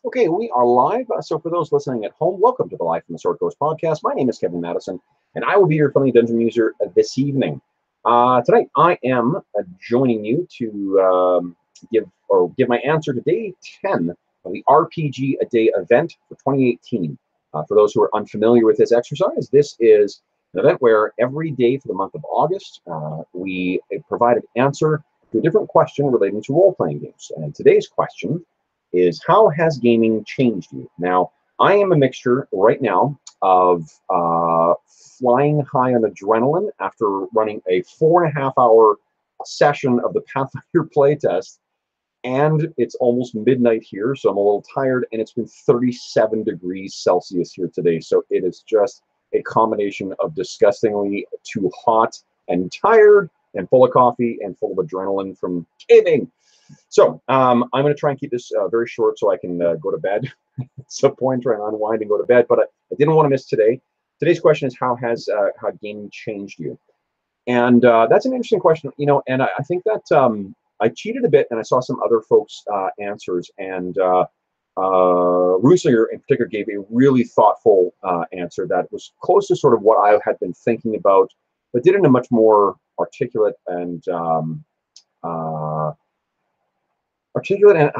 Okay, we are live. So for those listening at home, welcome to the Live from the Sword Coast podcast. My name is Kevin Madison, and I will be your friendly dungeon user this evening. Tonight, I am joining you to give my answer to day 10 of the RPG-A-Day event for 2018. For those who are unfamiliar with this exercise, this is an event where every day for the month of August, we provide an answer to a different question relating to role-playing games. And today's question is, how has gaming changed you? Now, I am a mixture right now of flying high on adrenaline after running a 4.5-hour session of the Pathfinder playtest, and it's almost midnight here, so I'm a little tired, and it's been 37 degrees Celsius here today, so it is just a combination of disgustingly too hot and tired and full of coffee and full of adrenaline from gaming. So I'm going to try and keep this very short so I can go to bed. At some point, try and unwind and go to bed. But I didn't want to miss today. Today's question is, how gaming changed you? And that's an interesting question, and I think that I cheated a bit, and I saw some other folks' answers. And Ruslinger, in particular, gave a really thoughtful answer that was close to sort of what I had been thinking about, but did it in a much more articulate and I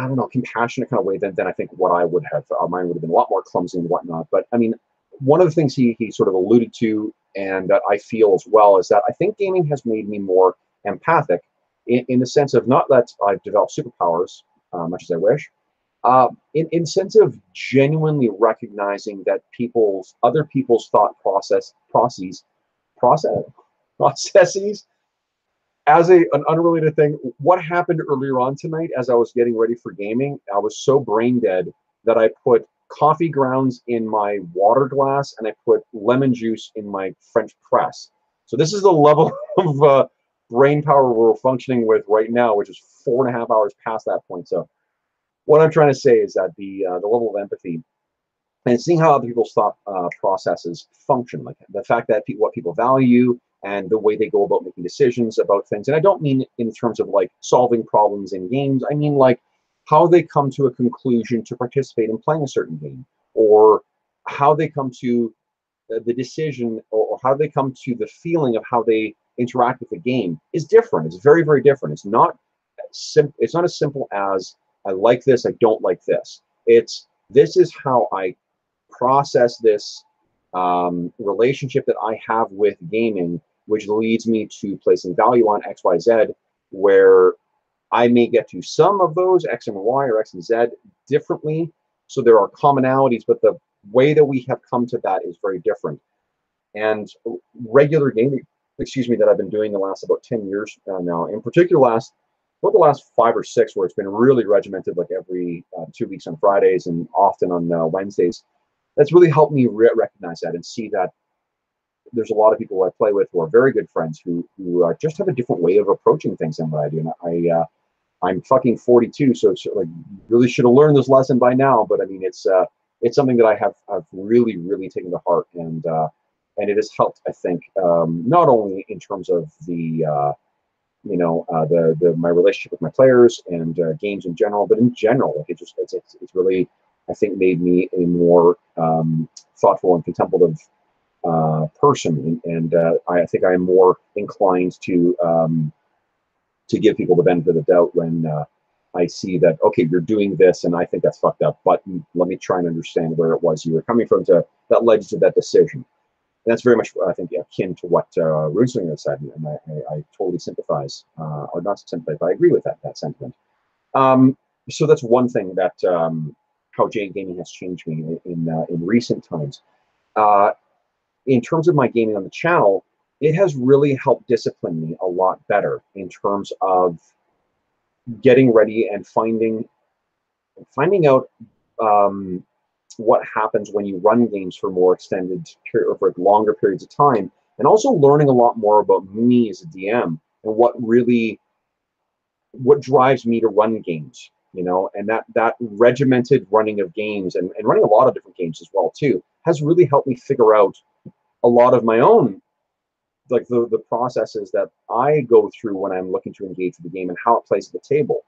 don't know, compassionate kind of way than I think what I would have. Mine would have been a lot more clumsy and whatnot. But I mean, one of the things he sort of alluded to, and that I feel as well, is that I think gaming has made me more empathic in the sense of not that I've developed superpowers, much as I wish, in sense of genuinely recognizing that other people's thought processes as an unrelated thing, what happened earlier on tonight as I was getting ready for gaming, I was so brain dead that I put coffee grounds in my water glass and I put lemon juice in my French press. So this is the level of brain power we're functioning with right now, which is 4.5 hours past that point. So what I'm trying to say is that the level of empathy and seeing how other people's thought processes function, like the fact that what people value, and the way they go about making decisions about things. And I don't mean in terms of like solving problems in games. I mean like how they come to a conclusion to participate in playing a certain game, or how they come to the decision, or how they come to the feeling of how they interact with the game is different. It's very, very different. It's not as simple as I like this, I don't like this. This is how I process this relationship that I have with gaming, which leads me to placing value on X, Y, Z, where I may get to some of those X and Y or X and Z differently. So there are commonalities, but the way that we have come to that is very different. And regular gaming, that I've been doing the last about 10 years now, in particular about the last 5 or 6, where it's been really regimented, like every 2 weeks on Fridays and often on Wednesdays. That's really helped me recognize that and see that there's a lot of people I play with who are very good friends who just have a different way of approaching things than what I do. And I'm fucking 42, so it's like really should have learned this lesson by now. But I mean, it's something that I've really, really taken to heart, and it has helped, I think, not only in terms of my relationship with my players and games in general, but in general, like it's really, I think, made me a more thoughtful and contemplative person, and I think I am more inclined to give people the benefit of the doubt when I see that, okay, you're doing this and I think that's fucked up, but let me try and understand where it was you were coming from that led you to that decision. And that's very much, I think, akin to what Runslinger said, and I totally sympathize, or not sympathize, but I agree with that sentiment. So that's one thing that how gaming has changed me in recent times. In terms of my gaming on the channel, it has really helped discipline me a lot better in terms of getting ready and finding out what happens when you run games for more extended period, or for longer periods of time, and also learning a lot more about me as a DM and what drives me to run games, and that regimented running of games and running a lot of different games as well too has really helped me figure out a lot of my own, like the processes that I go through when I'm looking to engage with the game and how it plays at the table.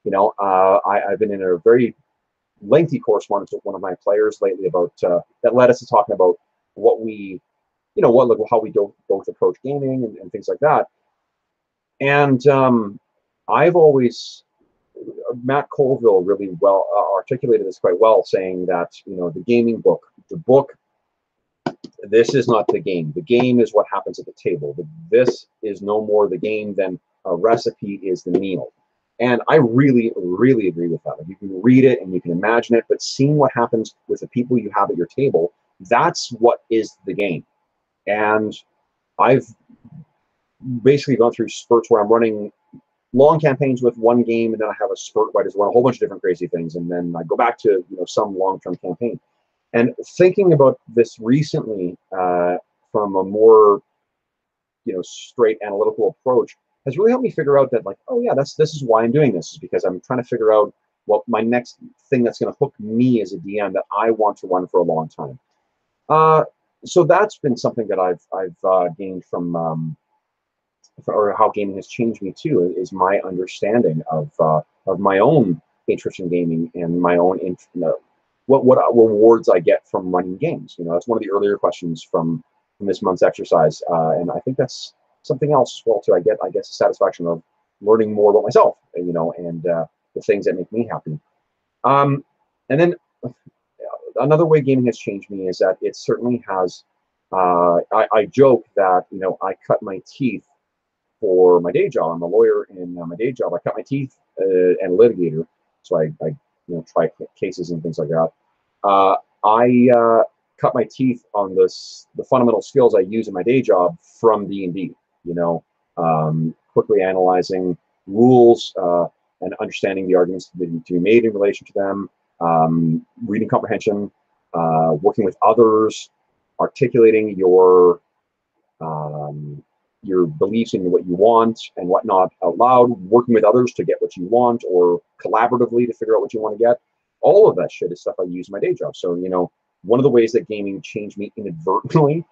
I've been in a very lengthy correspondence with one of my players lately about that led us to talking about what we, how we both approach gaming and things like that. And I've always, Matt Colville really well articulated this quite well, saying that, the gaming book, this is not the game. The game is what happens at the table. This is no more the game than a recipe is the meal. And I really, really agree with that. Like, you can read it and you can imagine it, but seeing what happens with the people you have at your table, that's what is the game. And I've basically gone through spurts where I'm running long campaigns with one game, and then I have a spurt where I just run a whole bunch of different crazy things, and then I go back to some long-term campaign. And thinking about this recently from a more straight analytical approach has really helped me figure out that, like, oh yeah, this is why I'm doing this, is because I'm trying to figure out what my next thing that's going to hook me as a DM that I want to run for a long time. So that's been something that I've gained from or how gaming has changed me too, is my understanding of my own interest in gaming and my own what rewards I get from running games. That's one of the earlier questions from this month's exercise, and I think that's something else as well too. I guess the satisfaction of learning more about myself, and the things that make me happy. And then another way gaming has changed me is that it certainly has. I joke that I cut my teeth for my day job. I'm a lawyer in my day job. I cut my teeth and a litigator, so I try cases and things like that. I cut my teeth on the fundamental skills I use in my day job from D&D. Quickly analyzing rules and understanding the arguments to be made in relation to them, reading comprehension, working with others, articulating your beliefs in what you want and whatnot out loud, working with others to get what you want, or collaboratively to figure out what you want to get. All of that shit is stuff I use in my day job. So, one of the ways that gaming changed me inadvertently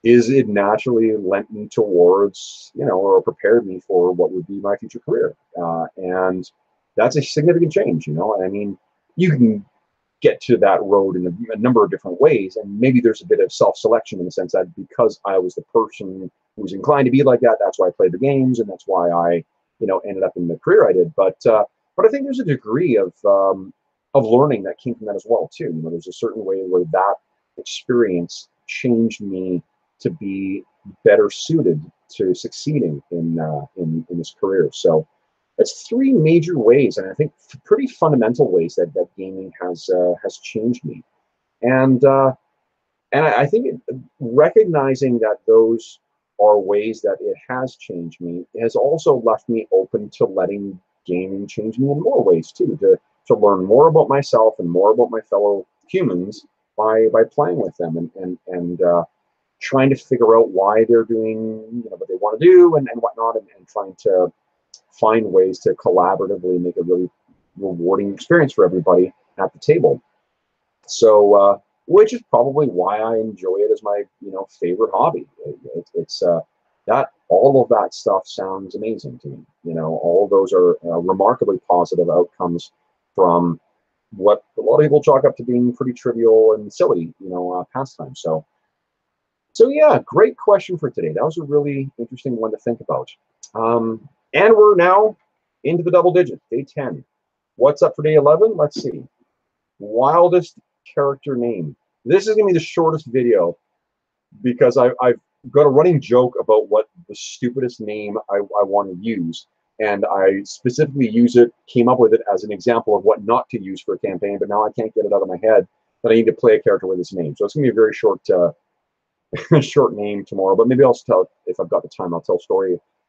is it naturally lent me towards, or prepared me for what would be my future career. And that's a significant change, I mean, you can get to that road in a number of different ways, and maybe there's a bit of self-selection in the sense that because I was the person who was inclined to be like that, that's why I played the games, and that's why I ended up in the career I did. But I think there's a degree of learning that came from that as well too. There's a certain way where that experience changed me to be better suited to succeeding in this career. So that's three major ways, and I think pretty fundamental ways that gaming has changed me. And I think recognizing that those are ways that it has changed me has also left me open to letting gaming change me in more ways too, to learn more about myself and more about my fellow humans by playing with them and trying to figure out why they're doing what they want to do and whatnot, and trying to find ways to collaboratively make a really rewarding experience for everybody at the table. So, which is probably why I enjoy it as my favorite hobby. It's that all of that stuff sounds amazing to me. All of those are remarkably positive outcomes from what a lot of people chalk up to being pretty trivial and silly, pastime. So yeah, great question for today. That was a really interesting one to think about. And we're now into the double digits, day 10. What's up for day 11? Let's see. Wildest character name. This is going to be the shortest video because I've got a running joke about what the stupidest name I want to use. And I specifically came up with it as an example of what not to use for a campaign, but now I can't get it out of my head that I need to play a character with this name. So it's going to be a very short short name tomorrow, but maybe I'll tell, if I've got the time, I'll tell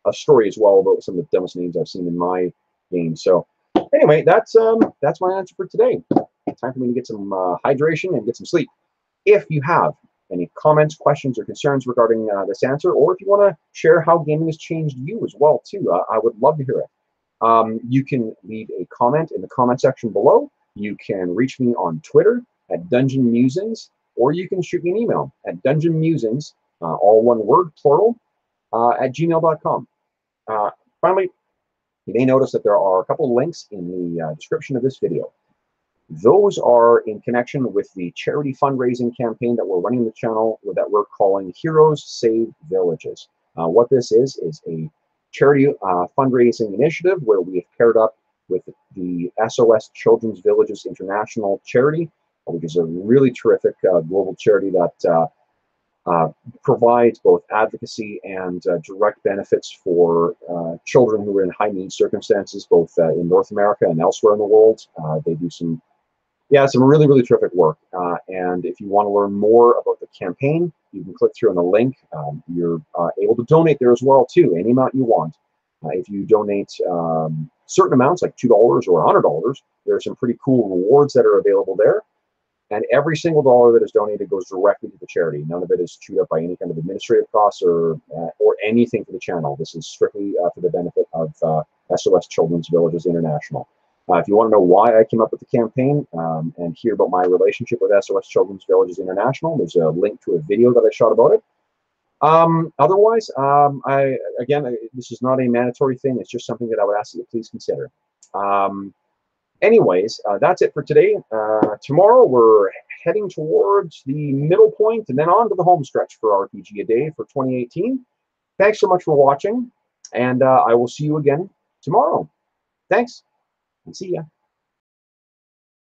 a story as well about some of the dumbest names I've seen in my game. So anyway, that's my answer for today. Time for me to get some hydration and get some sleep. If you have any comments, questions, or concerns regarding this answer, or if you want to share how gaming has changed you as well too, I would love to hear it. You can leave a comment in the comment section below. You can reach me on Twitter at Dungeon Musings, or you can shoot me an email at dungeonmusings, all one word, plural, at gmail.com. Finally, you may notice that there are a couple links in the description of this video. Those are in connection with the charity fundraising campaign that we're running the channel that we're calling Heroes Save Villages. What this is a charity fundraising initiative where we have paired up with the SOS Children's Villages International charity, which is a really terrific global charity that provides both advocacy and direct benefits for children who are in high need circumstances, both in North America and elsewhere in the world. They do some really, really terrific work. And if you want to learn more about the campaign, you can click through on the link. You're able to donate there as well, too, any amount you want. If you donate certain amounts, like $2 or $100, there are some pretty cool rewards that are available there. And every single dollar that is donated goes directly to the charity. None of it is chewed up by any kind of administrative costs or anything for the channel. This is strictly for the benefit of SOS Children's Villages International. If you want to know why I came up with the campaign and hear about my relationship with SOS Children's Villages International, there's a link to a video that I shot about it. Otherwise, this is not a mandatory thing. It's just something that I would ask that you please consider. Anyways, that's it for today. Tomorrow we're heading towards the middle point and then on to the home stretch for RPGaDay for 2018. Thanks so much for watching, and I will see you again tomorrow. Thanks, and see ya.